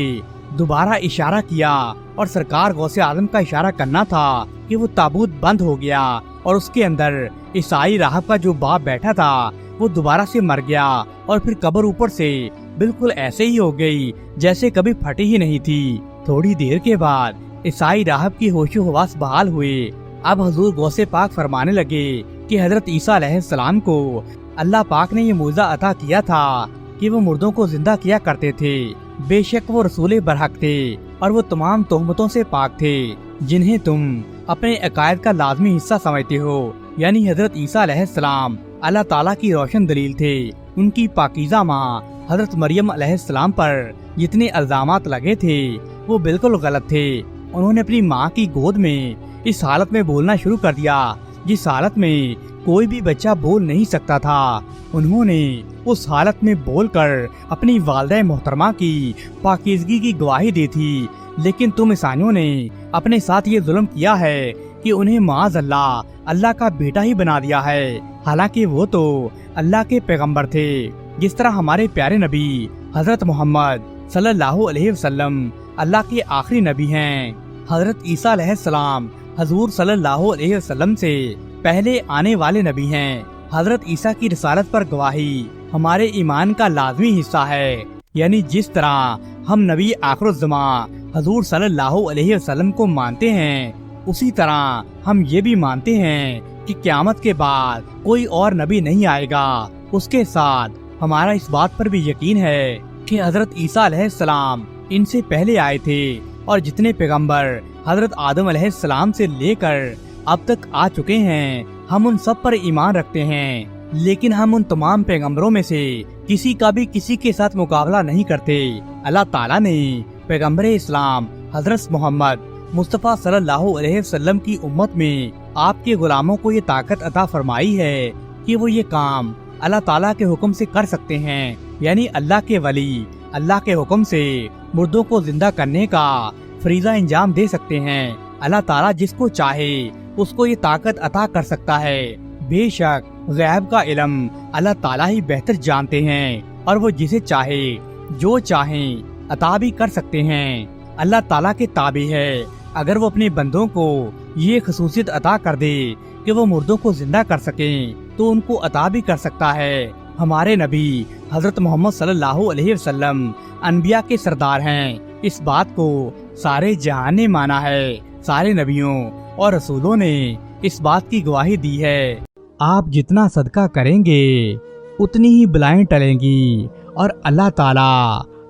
S1: दोबारा इशारा किया और सरकार गौसे आजम का इशारा करना था कि वो ताबूत बंद हो गया और उसके अंदर ईसाई राहब का जो बाप बैठा था वो दोबारा से मर गया और फिर कब्र ऊपर से बिल्कुल ऐसे ही हो गई जैसे कभी फटी ही नहीं थी। थोड़ी देर के बाद ईसाई राहब की होशो हवास बहाल हुए। अब हजूर गौसे पाक फरमाने लगे कि हजरत ईसा अलैहिस्सलाम को अल्लाह पाक ने ये मौजज़ा अता किया था कि वो मुर्दों को जिंदा किया करते थे। बेशक वो रसूल बरहक थे और वो तमाम तोहमतों से पाक थे जिन्हें तुम अपने अकायद का लाजमी हिस्सा समझते हो। यानी हजरत ईसा अलैहिस्सलाम अल्लाह ताला की रोशन दलील थे। उनकी पाकीज़ा माँ हजरत मरियम अलैहिस्सलाम पर जितने इल्जामात लगे थे वो बिल्कुल गलत थे। उन्होंने अपनी माँ की गोद में इस हालत में बोलना शुरू कर दिया जिस हालत में कोई भी बच्चा बोल नहीं सकता था। उन्होंने उस हालत में बोलकर अपनी वालिदा मोहतरमा की पाकीज़गी की गवाही दी थी। लेकिन तुम ईसाइयों ने अपने साथ ये जुल्म किया है कि उन्हें माज़ अल्लाह का बेटा ही बना दिया है, हालांकि वो तो अल्लाह के पैगंबर थे। जिस तरह हमारे प्यारे नबी हजरत मोहम्मद सल्लल्लाहु अलैहि वसल्लम अल्लाह के आखिरी नबी हैं। हजरत ईसा अलैहिस्सलाम हजूर सल्लल्लाहु अलैहि वसल्लम से पहले आने वाले नबी हैं। हजरत ईसा की रिसालत पर गवाही हमारे ईमान का लाजमी हिस्सा है। यानी जिस तरह हम नबी आखिरुज़्ज़मा हजूर सल्लल्लाहु अलैहि वसल्लम को मानते हैं, उसी तरह हम ये भी मानते हैं कि क़यामत के बाद कोई और नबी नहीं आएगा। उसके साथ हमारा इस बात पर भी यकीन है कि हजरत ईसा अलैहिस्सलाम इनसे पहले आए थे और जितने पैगंबर हजरत आदम अलैहिस्सलाम से लेकर अब तक आ चुके हैं हम उन सब पर ईमान रखते हैं। लेकिन हम उन तमाम पैगंबरों में से किसी का भी किसी के साथ मुकाबला नहीं करते। अल्लाह ताला ने पैगंबर इस्लाम हजरत मोहम्मद मुस्तफ़ा सल्लल्लाहु अलैहि वसल्लम की उम्मत में आपके गुलामों को ये ताकत अता फरमाई है कि वो ये काम अल्लाह ताला के हुक्म से कर सकते हैं। यानी अल्लाह के वली अल्लाह के हुक्म से मुर्दों को जिंदा करने का फरीजा इंजाम दे सकते हैं। अल्लाह ताला जिसको चाहे उसको ये ताकत अता कर सकता है। बेशक गैब का इल्म अल्लाह ताला ही बेहतर जानते हैं और वो जिसे चाहे जो चाहे अता भी कर सकते हैं। अल्लाह ताला के ताबे है। अगर वो अपने बंदों को ये खसूसियत अता कर दे कि वो मुर्दों को जिंदा कर सकें तो उनको अता भी कर सकता है। हमारे नबी हजरत मोहम्मद सल्लल्लाहु अलैहि वसल्लम अनबिया के सरदार हैं। इस बात को सारे जहान ने माना है। सारे नबियों और रसूलों ने इस बात की गवाही दी है। आप जितना सदका करेंगे उतनी ही बलाएं टलेंगी और अल्लाह ताला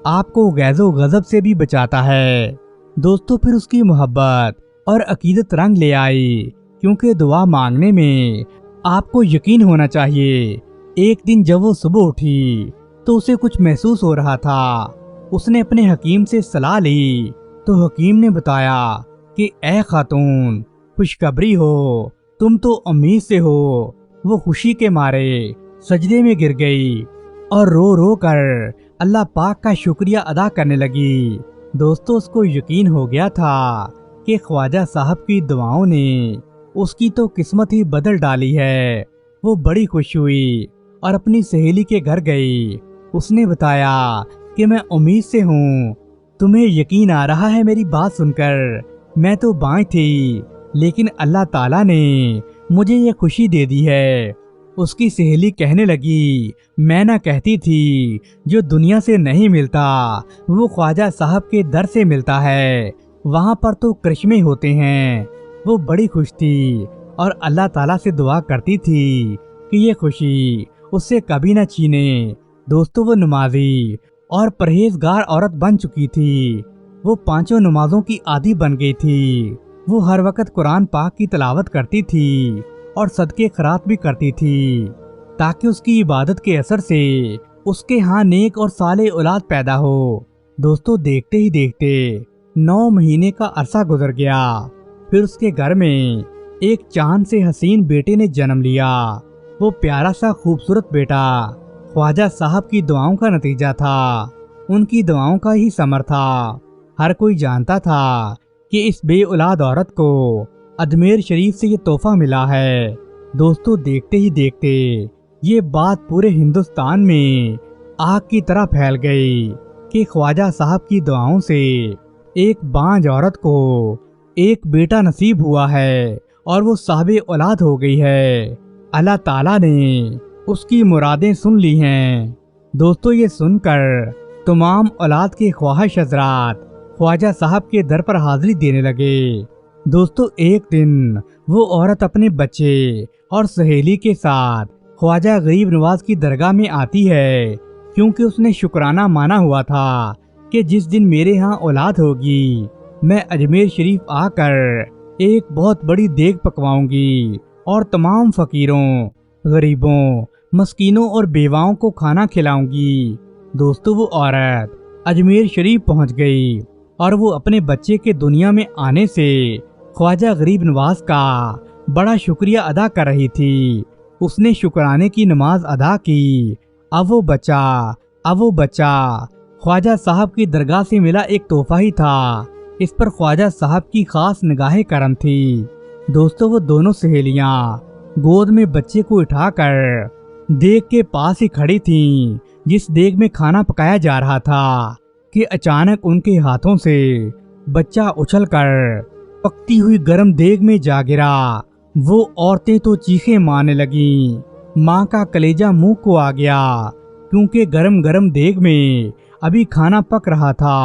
S1: आपको गैज़ो गज़ब से भी बचाता है। दोस्तों, फिर उसकी मोहब्बत और अकीदत रंग ले आई, क्योंकि दुआ मांगने में आपको यकीन होना चाहिए। एक दिन जब वो सुबह उठी तो उसे कुछ महसूस हो रहा था। उसने अपने हकीम से सलाह ली तो हकीम ने बताया कि ए खातून, खुशखबरी हो, तुम तो उम्मीद से हो। वो खुशी के मारे सजदे में गिर गई और रो रो कर अल्लाह पाक का शुक्रिया अदा करने लगी। दोस्तों, उसको यकीन हो गया था कि ख्वाजा साहब की दुआओं ने उसकी तो किस्मत ही बदल डाली है। वो बड़ी खुश हुई और अपनी सहेली के घर गई। उसने बताया कि मैं उम्मीद से हूँ, तुम्हें यकीन आ रहा है मेरी बात सुनकर। मैं तो बाँझ थी, लेकिन अल्लाह ताला ने मुझे ये खुशी दे दी है। اس کی سہیلی کہنے لگی، میں نہ کہتی تھی جو دنیا سے نہیں ملتا وہ خواجہ صاحب کے در سے ملتا ہے، وہاں پر تو کرشمے ہوتے ہیں۔ وہ بڑی خوش تھی اور اللہ تعالیٰ سے دعا کرتی تھی کہ یہ خوشی اس سے کبھی نہ چھینے۔ دوستو وہ نمازی اور پرہیزگار عورت بن چکی تھی، وہ 5 نمازوں کی عادی بن گئی تھی۔ وہ ہر وقت قرآن پاک کی تلاوت کرتی تھی اور صدقے خیرات بھی کرتی تھی تاکہ اس کی عبادت کے اثر سے اس کے ہاں نیک اور صالح اولاد پیدا ہو۔ دوستو دیکھتے ہی دیکھتے 9 مہینے کا عرصہ گزر گیا، پھر اس کے گھر میں ایک چاند سے حسین بیٹے نے جنم لیا۔ وہ پیارا سا خوبصورت بیٹا خواجہ صاحب کی دعاؤں کا نتیجہ تھا، ان کی دعاؤں کا ہی ثمر تھا۔ ہر کوئی جانتا تھا کہ اس بے اولاد عورت کو اجمیر شریف سے یہ تحفہ ملا ہے۔ دوستو دیکھتے ہی دیکھتے یہ بات پورے ہندوستان میں آگ کی طرح پھیل گئی کہ خواجہ صاحب کی دعاؤں سے ایک بانجھ عورت کو ایک بیٹا نصیب ہوا ہے اور وہ صاحب اولاد ہو گئی ہے۔ اللہ تعالیٰ نے اس کی مرادیں سن لی ہیں۔ دوستو یہ سن کر تمام اولاد کے خواہش حضرات خواجہ صاحب کے در پر حاضری دینے لگے۔ دوستو ایک دن وہ عورت اپنے بچے اور سہیلی کے ساتھ خواجہ غریب نواز کی درگاہ میں آتی ہے، کیونکہ اس نے شکرانہ مانا ہوا تھا کہ جس دن میرے ہاں اولاد ہوگی میں اجمیر شریف آ کر ایک بہت بڑی دیگ پکواؤں گی اور تمام فقیروں، غریبوں، مسکینوں اور بیواؤں کو کھانا کھلاؤں گی۔ دوستو وہ عورت اجمیر شریف پہنچ گئی اور وہ اپنے بچے کے دنیا میں آنے سے خواجہ غریب نواز کا بڑا شکریہ ادا کر رہی تھی۔ اس نے شکرانے کی نماز ادا کی۔ اب وہ بچہ خواجہ صاحب کی درگاہ سے ملا ایک تحفہ ہی تھا، اس پر خواجہ صاحب کی خاص نگاہ کرم تھی۔ دوستو وہ دونوں سہیلیاں گود میں بچے کو اٹھا کر دیگ کے پاس ہی کھڑی تھیں جس دیگ میں کھانا پکایا جا رہا تھا کہ اچانک ان کے ہاتھوں سے بچہ اچھل کر پکتی ہوئی گرم دیگ میں جا گرا۔ وہ عورتیں تو چیخیں مارنے لگیں، ماں کا کلیجہ منہ کو آ گیا، کیونکہ گرم گرم دیگ میں ابھی کھانا پک رہا تھا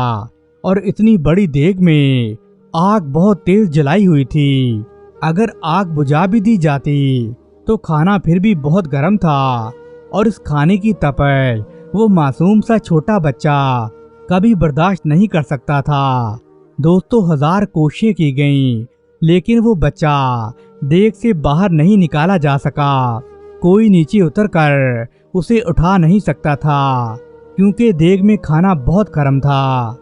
S1: اور اتنی بڑی دیگ میں آگ بہت تیز جلائی ہوئی تھی۔ اگر آگ بجھا بھی دی جاتی تو کھانا پھر بھی بہت گرم تھا اور اس کھانے کی تپش وہ معصوم سا چھوٹا بچہ کبھی برداشت نہیں کر سکتا تھا۔ دوستو 1000 کوششیں کی گئیں لیکن وہ بچہ دیگ سے باہر نہیں نکالا جا سکا۔ کوئی نیچے اتر کر اسے اٹھا نہیں سکتا تھا کیونکہ دیگ میں کھانا بہت گرم تھا۔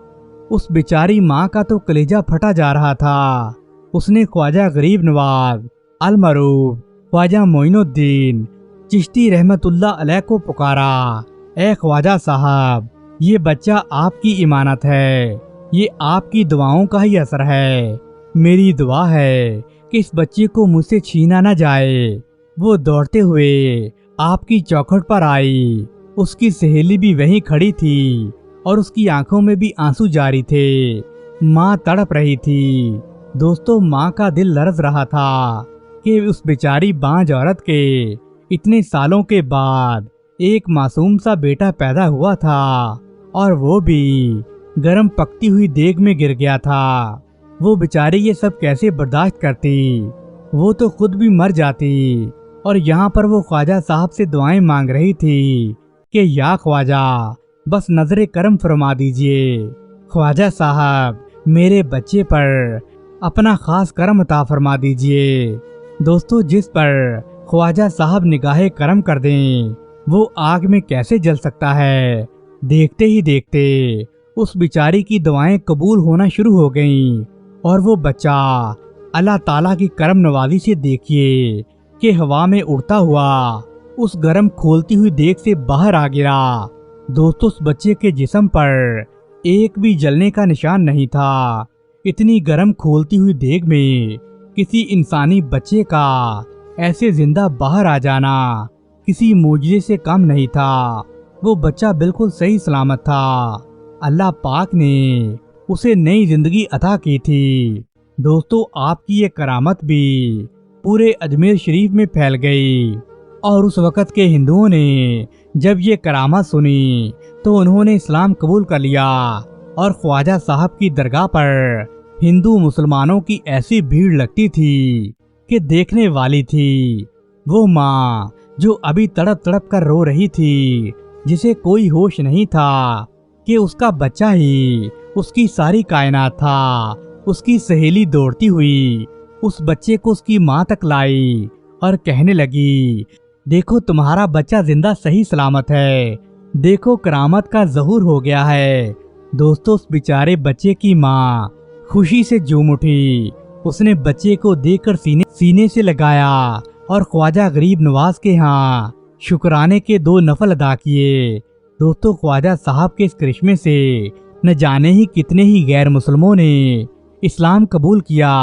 S1: اس بیچاری ماں کا تو کلیجہ پھٹا جا رہا تھا۔ اس نے خواجہ غریب نواز المعروف خواجہ معین الدین چشتی رحمت اللہ علیہ کو پکارا، اے خواجہ صاحب یہ بچہ آپ کی امانت ہے، یہ آپ کی دعاؤں کا ہی اثر ہے، میری دعا ہے کہ اس بچے کو مجھ سے چھینا نہ جائے۔ وہ دوڑتے ہوئے آپ کی چوکھٹ پر آئی، اس کی سہیلی بھی وہیں کھڑی تھی اور اس کی آنکھوں میں بھی آنسو جاری تھے، ماں تڑپ رہی تھی۔ دوستو ماں کا دل لرز رہا تھا کہ اس بیچاری بانجھ عورت کے اتنے سالوں کے بعد ایک معصوم سا بیٹا پیدا ہوا تھا اور وہ بھی گرم پکتی ہوئی دیگ میں گر گیا تھا۔ وہ بیچاری یہ سب کیسے برداشت کرتی؟ وہ تو خود بھی مر جاتی، اور یہاں پر وہ خواجہ صاحب سے دعائیں مانگ رہی تھی کہ یا خواجہ بس نظر کرم فرما دیجئے، خواجہ صاحب میرے بچے پر اپنا خاص کرم عطا فرما دیجئے۔ دوستو جس پر خواجہ صاحب نگاہ کرم کر دیں وہ آگ میں کیسے جل سکتا ہے؟ دیکھتے ہی دیکھتے اس بیچاری کی دعائیں قبول ہونا شروع ہو گئیں اور وہ بچہ اللہ تعالیٰ کی کرم نوازی سے دیکھیے کہ ہوا میں اڑتا ہوا اس گرم کھولتی ہوئی دیگ سے باہر آ گرا۔ دوستو اس بچے کے جسم پر ایک بھی جلنے کا نشان نہیں تھا۔ اتنی گرم کھولتی ہوئی دیگ میں کسی انسانی بچے کا ایسے زندہ باہر آ جانا کسی معجزے سے کم نہیں تھا۔ وہ بچہ بالکل صحیح سلامت تھا، اللہ پاک نے اسے نئی زندگی عطا کی تھی۔ دوستو آپ کی یہ کرامت بھی پورے اجمیر شریف میں پھیل گئی اور اس وقت کے ہندوؤں نے جب یہ کرامت سنی تو انہوں نے اسلام قبول کر لیا، اور خواجہ صاحب کی درگاہ پر ہندو مسلمانوں کی ایسی بھیڑ لگتی تھی کہ دیکھنے والی تھی۔ وہ ماں جو ابھی تڑپ تڑپ کر رو رہی تھی، جسے کوئی ہوش نہیں تھا کہ اس کا بچہ ہی اس کی ساری کائنات تھا، اس کی سہیلی دوڑتی ہوئی اس بچے کو اس کی ماں تک لائی اور کہنے لگی، دیکھو تمہارا بچہ زندہ صحیح سلامت ہے، دیکھو کرامت کا ظہور ہو گیا ہے۔ دوستو، اس بیچارے بچے کی ماں خوشی سے جھوم اٹھی۔ اس نے بچے کو دیکھ کر سینے سے لگایا اور خواجہ غریب نواز کے ہاں شکرانے کے 2 نفل ادا کیے۔ دوستو، خواجہ صاحب کے اس کرشمے سے نہ جانے ہی کتنے ہی غیر مسلموں نے اسلام قبول کیا۔